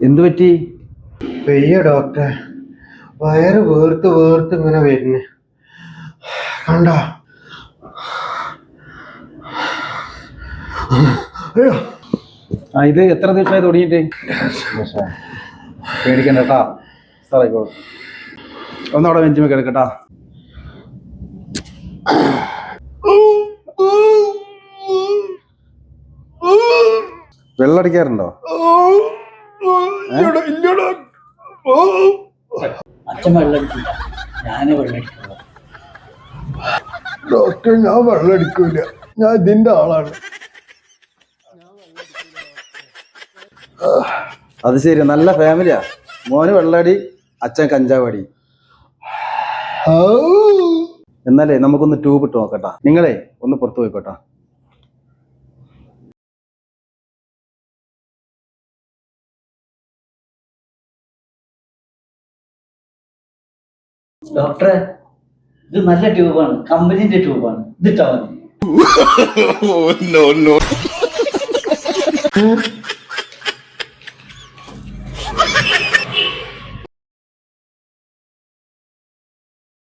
എന്തു പറ്റി? പെയ്യ ഡോക്ടറെ, വയറ് വേർത്ത് വേർത്ത് ഇങ്ങനെ വരുന്നു. കണ്ട ഇത് എത്ര ദിവസമായി തുടങ്ങിയിട്ട്? പേടിക്കണ്ട കേട്ടാ, സാറായിക്കോളും. ഒന്നവിടെ വെഞ്ചുമ കിടക്കട്ടാ. വെള്ളടിക്കാറുണ്ടോ? അച്ഛൻ വെള്ളടിക്കില്ല, ഞാനേ വെള്ളടിക്കുള്ളൂ. ഡോക്ടർ, ഞാൻ വെള്ളം അടിക്കൂല, ഞാൻ ഇതിന്റെ ആളാണ്. അത് ശരി, നല്ല ഫാമിലിയാ. മോന് വെള്ളടി, അച്ഛൻ കഞ്ചാവടി. എന്നാലേ നമുക്കൊന്ന് ട്യൂബ് ഇട്ട് നോക്കട്ടാ. നിങ്ങളെ ഒന്ന് പുറത്തു പോയിക്കോട്ടാ. ഡോക്ടറെ, ഇത് നല്ല ട്യൂബാണ്, കമ്പനിന്റെ ട്യൂബാണ്, ഇതിട്ടാ മതി.